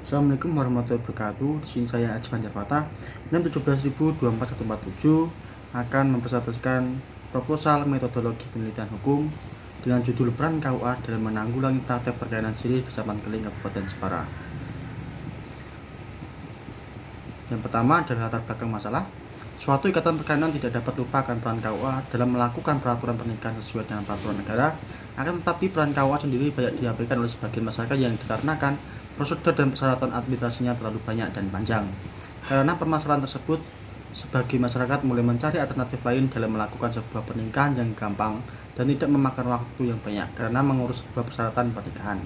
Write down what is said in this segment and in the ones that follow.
Assalamualaikum warahmatullahi wabarakatuh. Di sini saya Aji Banjarpata. NIM 1724147 akan mempresentasikan proposal metodologi penelitian hukum dengan judul peran KUA dalam menanggulangi praktek perkainan siri di Kecamatan Keling, Kabupaten Jepara. Yang pertama adalah latar belakang masalah. Suatu ikatan perkawinan tidak dapat lupakan peran KUA dalam melakukan peraturan pernikahan sesuai dengan peraturan negara. Akan tetapi peran KUA sendiri banyak diabaikan oleh sebagian masyarakat yang dikarenakan prosedur dan persyaratan administrasinya terlalu banyak dan panjang. Karena permasalahan tersebut, sebagai masyarakat mulai mencari alternatif lain dalam melakukan sebuah pernikahan yang gampang dan tidak memakan waktu yang banyak karena mengurus sebuah persyaratan pernikahan.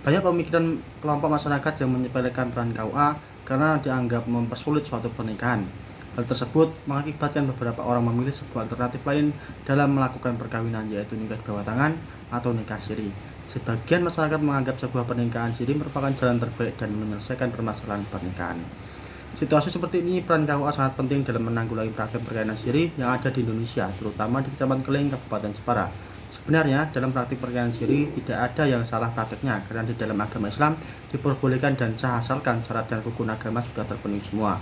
Banyak pemikiran kelompok masyarakat yang menyepelekan peran KUA karena dianggap mempersulit suatu pernikahan. Hal tersebut mengakibatkan beberapa orang memilih sebuah alternatif lain dalam melakukan perkawinan, yaitu nikah di bawah tangan atau nikah siri. Sebagian masyarakat menganggap sebuah pernikahan siri merupakan jalan terbaik dan menyelesaikan permasalahan pernikahan. Situasi seperti ini, peran KUA sangat penting dalam menanggulangi praktek perkawinan siri yang ada di Indonesia, terutama di Kecamatan Keling, Kabupaten Jepara. Sebenarnya, dalam praktik perkawinan siri tidak ada yang salah prakteknya, karena di dalam agama Islam diperbolehkan dan sah asalkan syarat dan rukun agama sudah terpenuhi semua.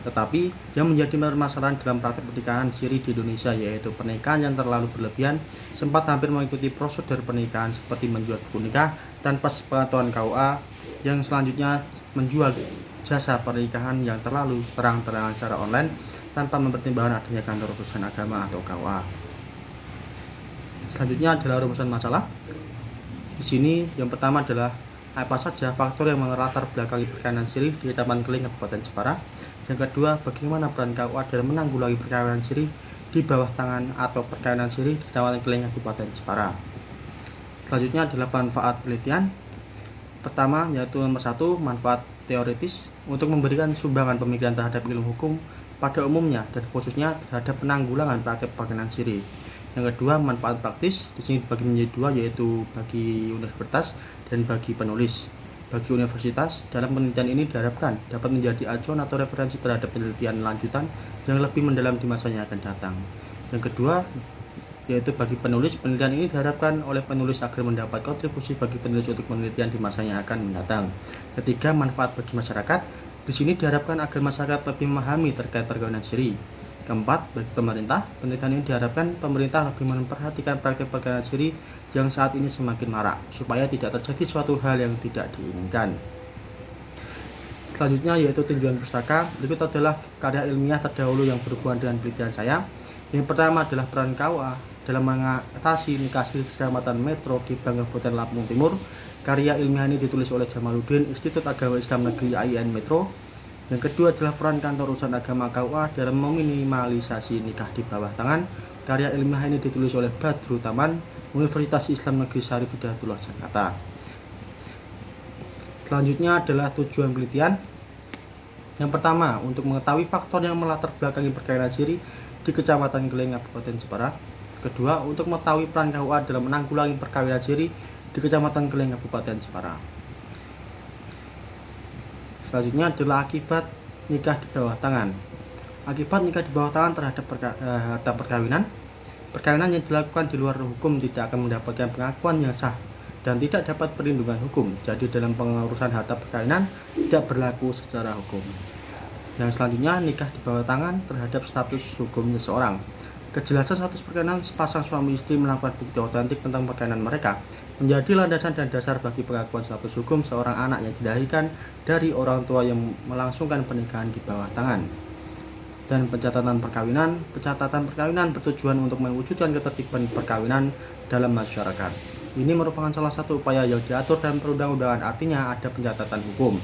Tetapi yang menjadi permasalahan dalam praktik pernikahan siri di Indonesia yaitu pernikahan yang terlalu berlebihan, sempat hampir mengikuti prosedur pernikahan seperti menjual buku nikah tanpa sepengetahuan KUA, yang selanjutnya menjual jasa pernikahan yang terlalu terang-terangan secara online tanpa mempertimbangkan adanya kantor urusan agama atau KUA. Selanjutnya adalah rumusan masalah. Di sini yang pertama adalah apa saja faktor yang melatar belakangi perkawinan siri di Kecamatan Keling, Kabupaten Jepara. Yang kedua, bagaimana peran KUA dalam menanggulangi perkawinan siri di bawah tangan atau perkawinan siri di Kecamatan Keling, Kabupaten Jepara. Selanjutnya adalah manfaat penelitian. Pertama, yaitu nomor 1, manfaat teoritis untuk memberikan sumbangan pemikiran terhadap ilmu hukum pada umumnya dan khususnya terhadap penanggulangan praktek perkawinan siri. Yang kedua, manfaat praktis. Di sini dibagi menjadi dua, yaitu bagi universitas dan bagi penulis. Bagi universitas, dalam penelitian ini diharapkan dapat menjadi acuan atau referensi terhadap penelitian lanjutan yang lebih mendalam di masa yang akan datang. Yang kedua, yaitu bagi penulis, penelitian ini diharapkan oleh penulis agar mendapat kontribusi bagi penulis untuk penelitian di masa yang akan mendatang. Ketiga, manfaat bagi masyarakat. Di sini diharapkan agar masyarakat lebih memahami terkait perkawinan siri. Keempat, bagi pemerintah, penelitian ini diharapkan pemerintah lebih memperhatikan praktek perkawinan siri yang saat ini semakin marak, supaya tidak terjadi suatu hal yang tidak diinginkan. Selanjutnya yaitu tinjauan pustaka. Berikut adalah karya ilmiah terdahulu yang berhubungan dengan penelitian saya. Yang pertama adalah peran KUA dalam mengatasi nikah siri di Kecamatan Metro Gebang, Kabupaten Lampung Timur. Karya ilmiah ini ditulis oleh Jamaluddin, Institut Agama Islam Negeri AIN Metro. Yang kedua adalah peran kantor urusan agama KUA dalam meminimalisasi nikah di bawah tangan. Karya ilmiah ini ditulis oleh Badru Taman, Universitas Islam Negeri Syarif Hidayatullah, Jakarta. Selanjutnya adalah tujuan penelitian. Yang pertama, untuk mengetahui faktor yang melatar belakangi perkawinan siri di Kecamatan Keling, Kabupaten Jepara. Kedua, untuk mengetahui peran KUA dalam menanggulangi perkawinan siri di Kecamatan Keling, Kabupaten Jepara. Selanjutnya adalah akibat nikah di bawah tangan. Akibat nikah di bawah tangan terhadap harta perkawinan. Perkawinan yang dilakukan di luar hukum tidak akan mendapatkan pengakuan yang sah dan tidak dapat perlindungan hukum. Jadi dalam pengurusan harta perkawinan tidak berlaku secara hukum. Yang selanjutnya, nikah di bawah tangan terhadap status hukum seseorang. Kejelasan status perkawinan sepasang suami istri melakukan bukti otentik tentang perkawinan mereka menjadi landasan dan dasar bagi pengakuan status hukum seorang anak yang dilahirkan dari orang tua yang melangsungkan pernikahan di bawah tangan. Dan pencatatan perkawinan bertujuan untuk mewujudkan ketertiban perkawinan dalam masyarakat. Ini merupakan salah satu upaya yang diatur dalam perundang-undangan, artinya ada pencatatan hukum.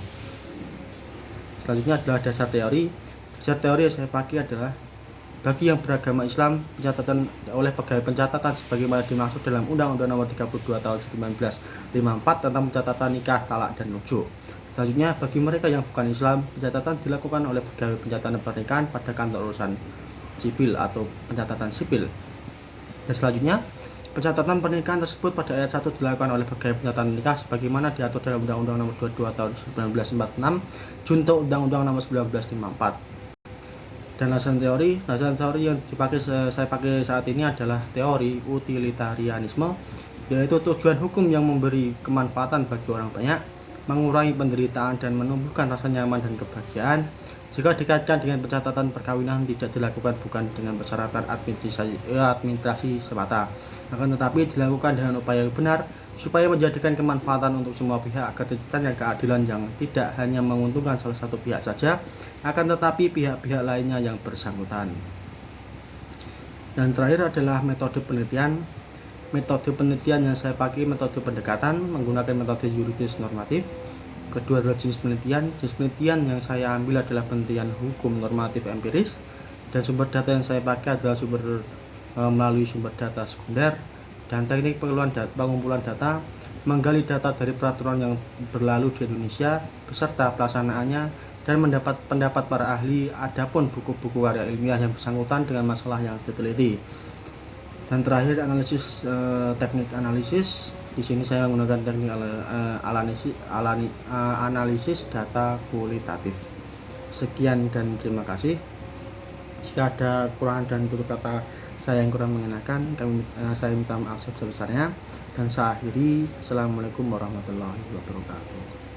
Selanjutnya adalah dasar teori. Dasar teori yang saya pakai adalah bagi yang beragama Islam, pencatatan oleh pegawai pencatatan sebagaimana dimaksud dalam Undang-Undang Nomor 32 Tahun 1954 tentang pencatatan nikah, talak, dan rujuk. Selanjutnya, bagi mereka yang bukan Islam, pencatatan dilakukan oleh pegawai pencatatan pernikahan pada kantor urusan sipil atau pencatatan sipil. Dan selanjutnya, pencatatan pernikahan tersebut pada ayat 1 dilakukan oleh pegawai pencatatan nikah sebagaimana diatur dalam Undang-Undang Nomor 22 Tahun 1946 junto Undang-Undang Nomor 1954. Dan alasan teori yang saya pakai saat ini adalah teori utilitarianisme, yaitu tujuan hukum yang memberi kemanfaatan bagi orang banyak. mengurangi penderitaan dan menumbuhkan rasa nyaman dan kebahagiaan. Jika dikaitkan dengan pencatatan perkawinan tidak dilakukan bukan dengan persyaratan administrasi semata, akan tetapi dilakukan dengan upaya yang benar supaya menjadikan kemanfaatan untuk semua pihak agar terciptanya keadilan yang tidak hanya menguntungkan salah satu pihak saja, akan tetapi pihak-pihak lainnya yang bersangkutan. Dan terakhir adalah metode penelitian. Metode penelitian yang saya pakai metode pendekatan menggunakan metode yuridis normatif. Kedua adalah jenis penelitian. Jenis penelitian yang saya ambil adalah penelitian hukum normatif empiris, dan sumber data yang saya pakai adalah melalui sumber data sekunder. Dan teknik pengumpulan data menggali data dari peraturan yang berlalu di Indonesia beserta pelaksanaannya dan mendapat pendapat para ahli adapun buku-buku karya ilmiah yang bersangkutan dengan masalah yang diteliti. Dan terakhir teknik analisis. Di sini saya menggunakan teknik analisis data kualitatif. Sekian dan terima kasih. Jika ada kekurangan dan tutur kata saya yang kurang mengenakan, saya minta maaf sebesar-besarnya. Dan saya akhiri, Assalamualaikum warahmatullahi wabarakatuh.